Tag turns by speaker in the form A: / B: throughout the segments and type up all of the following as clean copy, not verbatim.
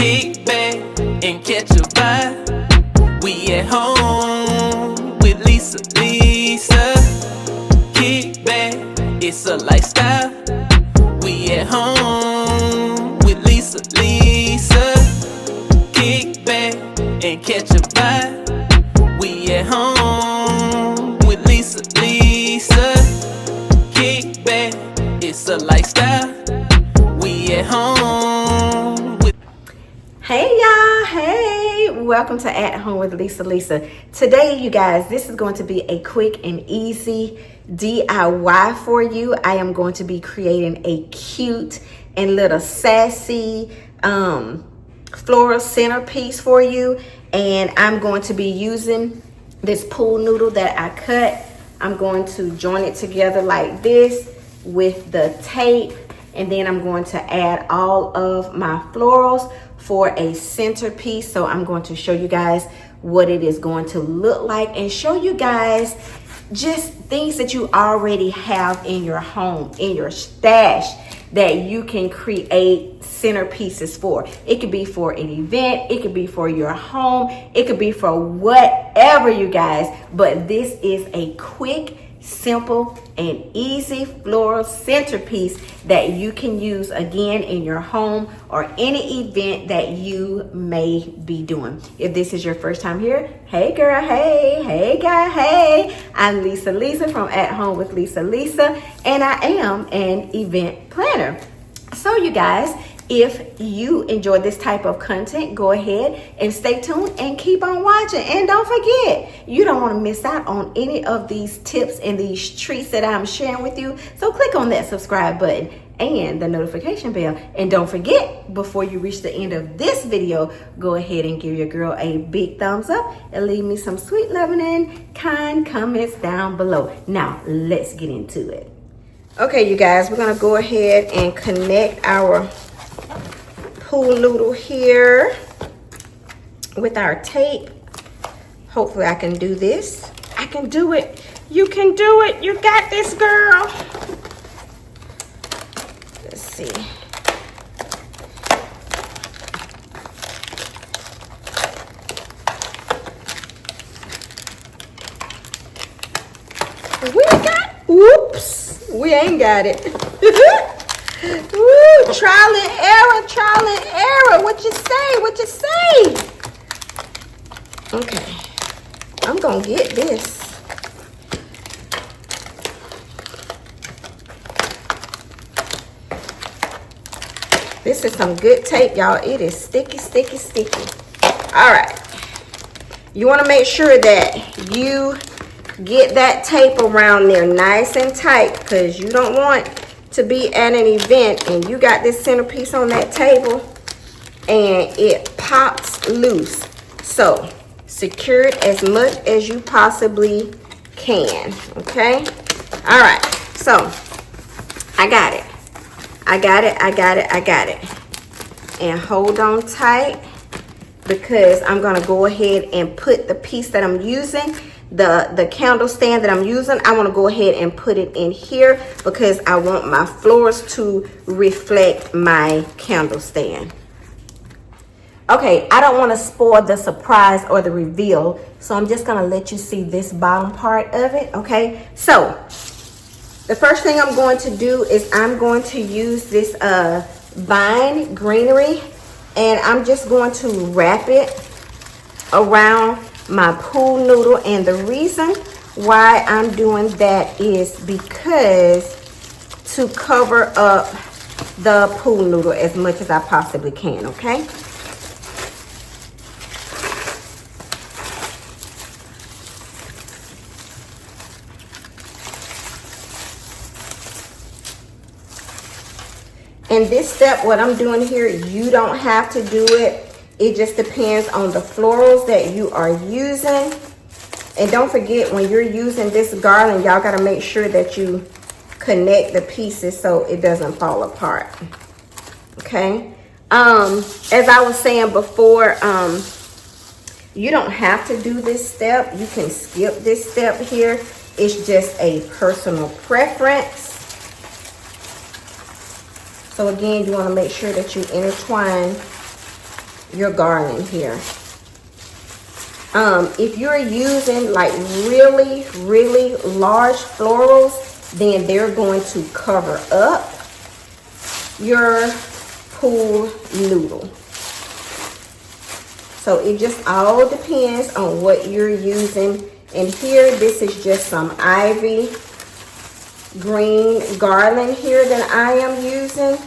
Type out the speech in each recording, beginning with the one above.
A: Kick back and catch a vibe. We at home with Lisa. Kick back, it's a lifestyle. We at home with Lisa. Kick back and catch a vibe. We at home with Lisa. Kick back, it's a lifestyle. We at home with.
B: Hey y'all, hey, welcome to At Home with Lisa. Today, you guys, this is going to be a quick and easy DIY for you. I am going to be creating a cute and little sassy floral centerpiece for you, and I'm going to be using this pool noodle that I cut. I'm going to join it together like this with the tape, and then I'm going to add all of my florals for a centerpiece. So I'm going to show you guys what it is going to look like and show you guys just things that you already have in your home, in your stash, that you can create centerpieces for. It could be for an event, it could be for your home, it could be for whatever, you guys. But this is a quick, simple, and easy floral centerpiece that you can use again in your home or any event that you may be doing. If this is your first time here, hey girl, hey guy, hey, I'm Lisa from At Home with Lisa, and I am an event planner. So you guys, if you enjoy this type of content, go ahead and stay tuned and keep on watching. And don't forget, you don't want to miss out on any of these tips and these treats that I'm sharing with you. So click on that subscribe button and the notification bell. And don't forget, before you reach the end of this video, go ahead and give your girl a big thumbs up and leave me some sweet, loving, and kind comments down below. Now, let's get into it. Okay, you guys, we're going to go ahead and connect our pool noodle here with our tape. Hopefully I can do this. I can do it. You can do it. You got this, girl. Let's see. Whoops, we ain't got it. Woo, trial and error. What you say? Okay, I'm gonna get this. This is some good tape, y'all. It is sticky. All right, you want to make sure that you get that tape around there nice and tight, because you don't want to be at an event and you got this centerpiece on that table and it pops loose. So secure it as much as you possibly can. Okay, all right, so I got it, and hold on tight, because I'm gonna go ahead and put the piece that I'm using, the candle stand that I'm using, I want to go ahead and put it in here because I want my florals to reflect my candle stand. Okay, I don't want to spoil the surprise or the reveal, so I'm just going to let you see this bottom part of it. Okay, so the first thing I'm going to do is I'm going to use this vine greenery, and I'm just going to wrap it around my pool noodle. And the reason why I'm doing that is because to cover up the pool noodle as much as I possibly can. Okay, and this step, what I'm doing here, you don't have to do it. It just depends on the florals that you are using. And don't forget, when you're using this garland, y'all got to make sure that you connect the pieces so it doesn't fall apart. Okay, as I was saying before, you don't have to do this step. You can skip this step here. It's just a personal preference. So again, you want to make sure that you intertwine your garland here. If you're using like really, really large florals, then they're going to cover up your pool noodle. So it just all depends on what you're using. And here, this is just some ivy green garland here that I am using.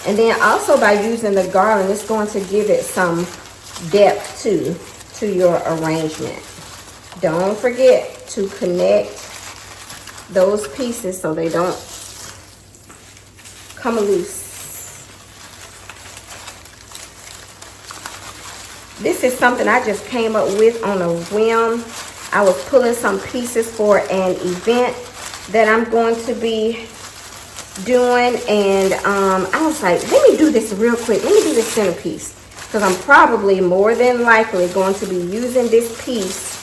B: And then also by using the garland, it's going to give it some depth to your arrangement. Don't forget to connect those pieces so they don't come loose. This is something I just came up with on a whim. I was pulling some pieces for an event that I'm going to be doing, and I was like, let me do this real quick. Let me do this centerpiece, because I'm probably more than likely going to be using this piece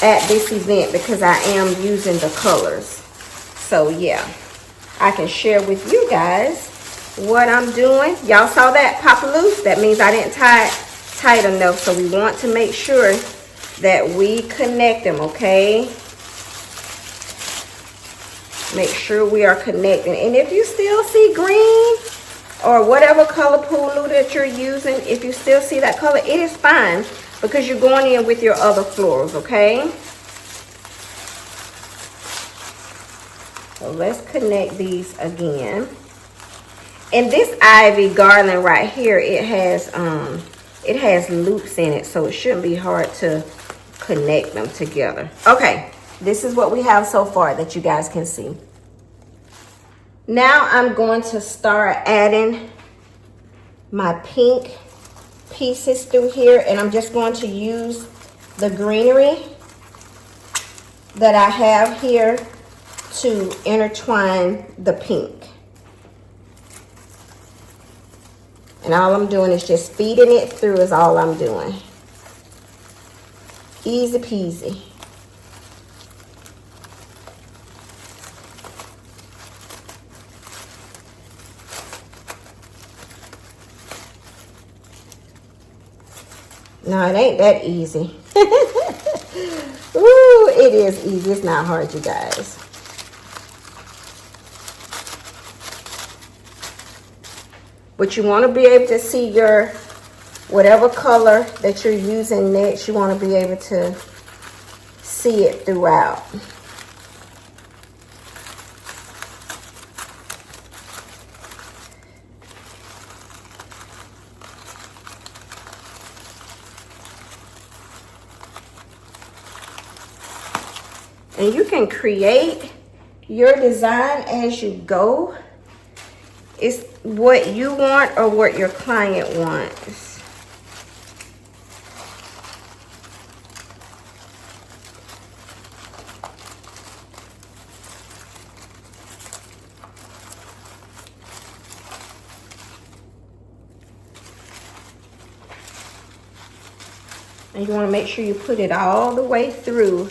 B: at this event because I am using the colors. So yeah, I can share with you guys what I'm doing. Y'all saw that pop loose? That means I didn't tie it tight enough, so we want to make sure that we connect them, okay? Make sure we are connecting. And if you still see green or whatever color pool noodle that you're using, if you still see that color, it is fine because you're going in with your other florals, okay? So let's connect these again. And this ivy garland right here, it has loops in it, so it shouldn't be hard to connect them together. Okay. This is what we have so far that you guys can see. Now I'm going to start adding my pink pieces through here, and I'm just going to use the greenery that I have here to intertwine the pink. And all I'm doing is just feeding it through is all I'm doing. Easy peasy. No, it ain't that easy. Ooh, it is easy. It's not hard, you guys. But you want to be able to see your, whatever color that you're using next, you want to be able to see it throughout. And you can create your design as you go. It's what you want or what your client wants. And you want to make sure you put it all the way through,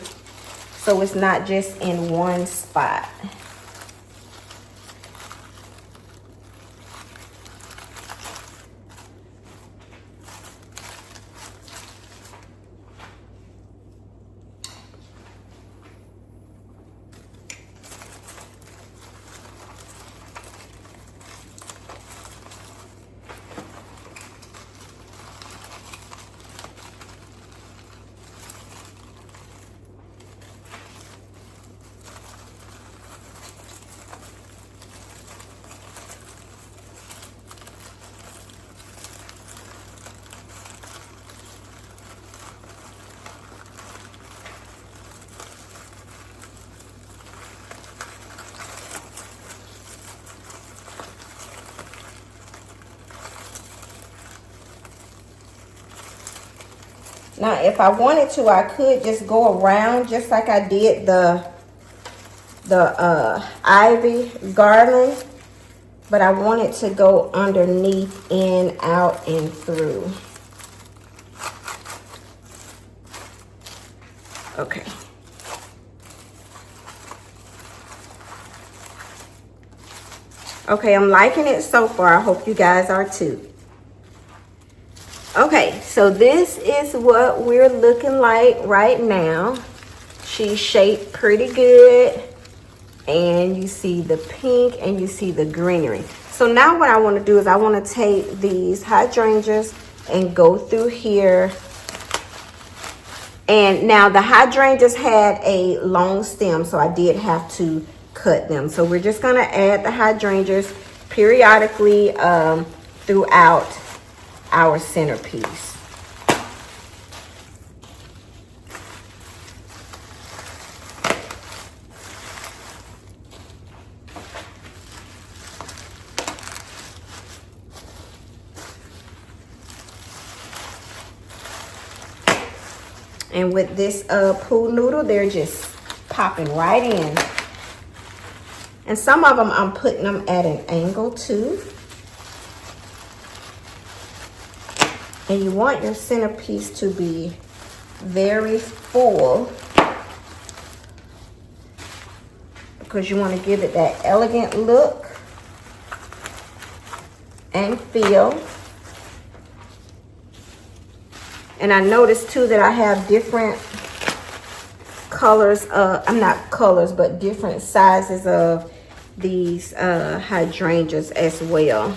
B: so it's not just in one spot. Now, if I wanted to, I could just go around just like I did the ivy garland, but I want it to go underneath, in, out, and through. Okay. Okay, I'm liking it so far. I hope you guys are too. Okay, so this is what we're looking like right now. She's shaped pretty good. And you see the pink and you see the greenery. So now what I want to do is I want to take these hydrangeas and go through here. And now the hydrangeas had a long stem, so I did have to cut them. So we're just going to add the hydrangeas periodically throughout our centerpiece. And with this pool noodle, they're just popping right in. And some of them, I'm putting them at an angle too. And you want your centerpiece to be very full, because you want to give it that elegant look and feel. And I noticed too that I have different colors, not colors, but different sizes of these hydrangeas as well.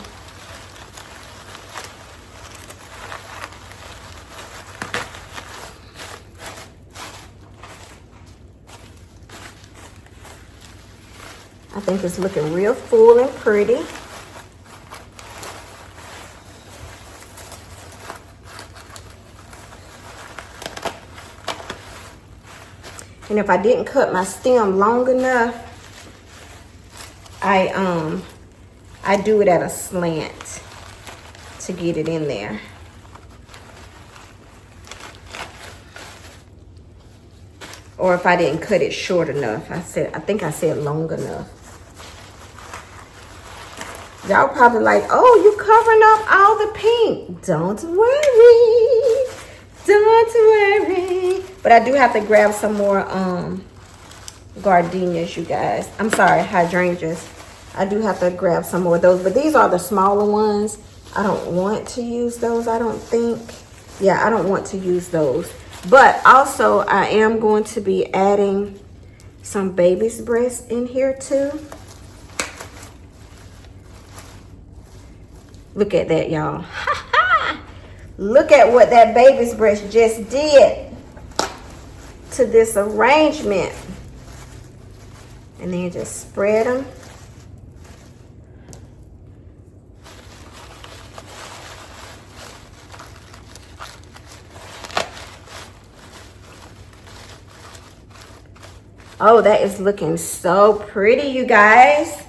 B: I think it's looking real full and pretty. And if I didn't cut my stem long enough, I do it at a slant to get it in there. Or if I didn't cut it short enough, I think I said long enough. Y'all probably like, oh, you covering up all the pink. Don't worry. Don't worry. But I do have to grab some more gardenias, you guys. I'm sorry, hydrangeas. I do have to grab some more of those. But these are the smaller ones. I don't want to use those, I don't think. Yeah, I don't want to use those. But also, I am going to be adding some baby's breast in here too. Look at that, y'all. Look at what that baby's breast just did to this arrangement. And then just spread them. Oh, that is looking so pretty, you guys.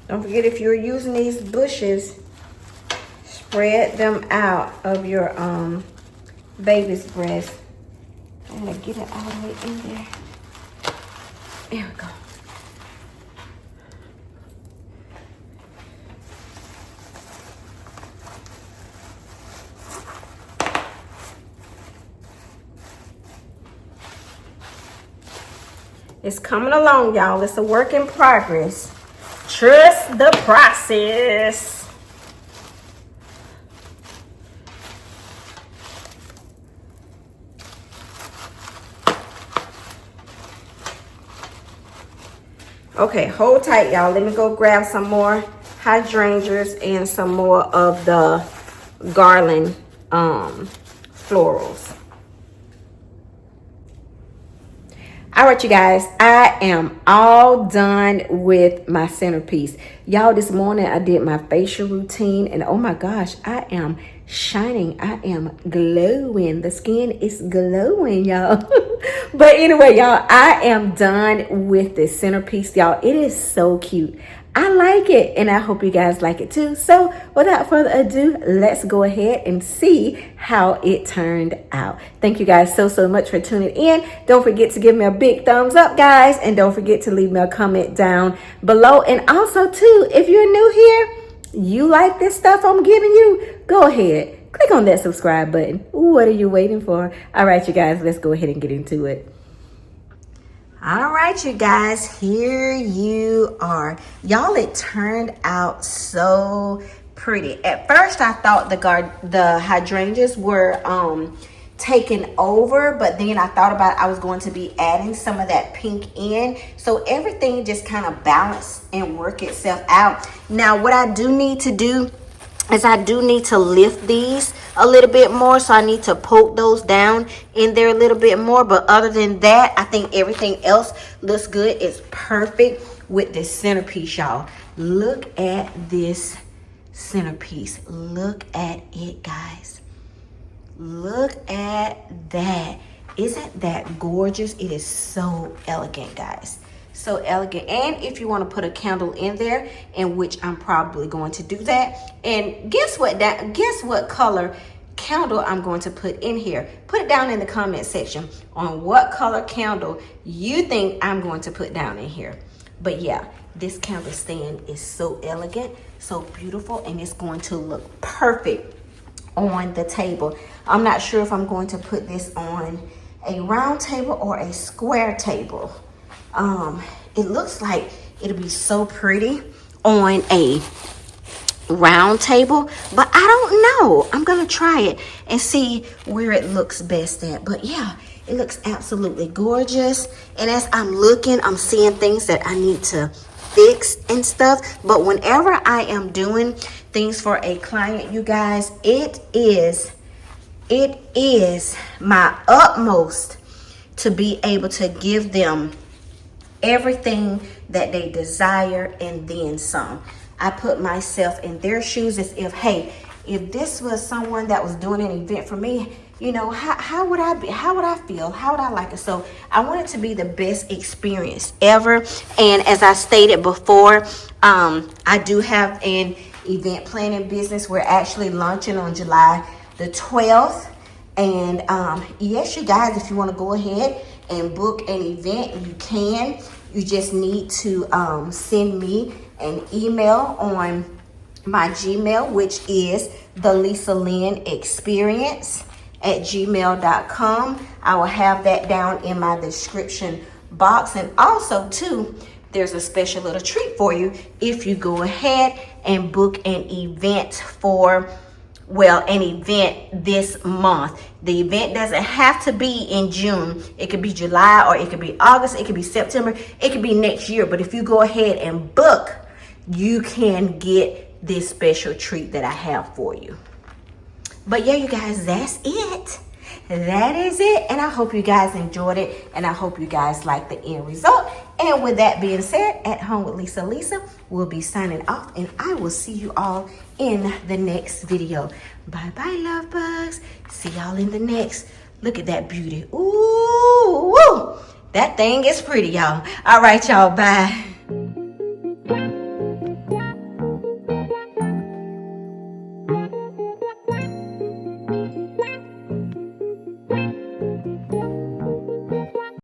B: Don't forget, if you're using these bushes, spread them out of your baby's breast. I'm gonna get it all the way in there. There we go. It's coming along, y'all. It's a work in progress. Trust the process. Okay, hold tight, y'all. Let me go grab some more hydrangeas and some more of the garland florals. All right, you guys, I am all done with my centerpiece. Y'all, this morning I did my facial routine, and oh my gosh, I am shining. I am glowing. The skin is glowing, y'all. But anyway, y'all, I am done with this centerpiece, y'all. It is so cute. I like it, and I hope you guys like it too. So without further ado, let's go ahead and see how it turned out. Thank you guys so much for tuning in. Don't forget to give me a big thumbs up, guys, and don't forget to leave me a comment down below. And also too, if you're new here, you like this stuff I'm giving you, go ahead, click on that subscribe button. What are you waiting for? All right, you guys, let's go ahead and get into it. All right, you guys, here you are. Y'all, it turned out so pretty. At first, I thought the hydrangeas were taken over, but then I thought about I was going to be adding some of that pink in, so everything just kind of balance and work itself out. Now, what I do need to do is I do need to lift these a little bit more, so I need to poke those down in there a little bit more. But other than that, I think everything else looks good. It's perfect with this centerpiece, y'all. Look at this centerpiece. Look at it, guys. Look at that. Isn't that gorgeous? It is so elegant, guys. So elegant. And if you want to put a candle in there, in which I'm probably going to do that. And guess what color candle I'm going to put in here? Put it down in the comment section on what color candle you think I'm going to put down in here. But yeah, this candle stand is so elegant, so beautiful, and it's going to look perfect on the table. I'm not sure if I'm going to put this on a round table or a square table. It looks like it'll be so pretty on a round table, but I don't know. I'm gonna try it and see where it looks best at. But yeah, it looks absolutely gorgeous. And as I'm looking, I'm seeing things that I need to fix and stuff. But whenever I am doing things for a client, you guys, it is my utmost to be able to give them everything that they desire and then some. I put myself in their shoes as if, hey, if this was someone that was doing an event for me, you know, how would I be? How would I feel? How would I like it? So I want it to be the best experience ever. And as I stated before, I do have an event planning business. We're actually launching on July the 12th. And yes, you guys, if you want to go ahead and book an event, you can. You just need to send me an email on my Gmail, which is thelisalynnexperience at gmail.com. I will have that down in my description box. And also too, there's a special little treat for you if you go ahead and book an event for, well, an event this month. The event doesn't have to be in June. It could be July, or it could be August, it could be September, it could be next year. But if you go ahead and book, you can get this special treat that I have for you. But yeah, you guys, that's it. That is it. And I hope you guys enjoyed it, and I hope you guys like the end result. And with that being said, At Home with Lisa will be signing off, and I will see you all in the next video. Bye bye, love bugs. See y'all in the next. Look at that beauty. Ooh, woo. That thing is pretty, y'all. All right, y'all. Bye.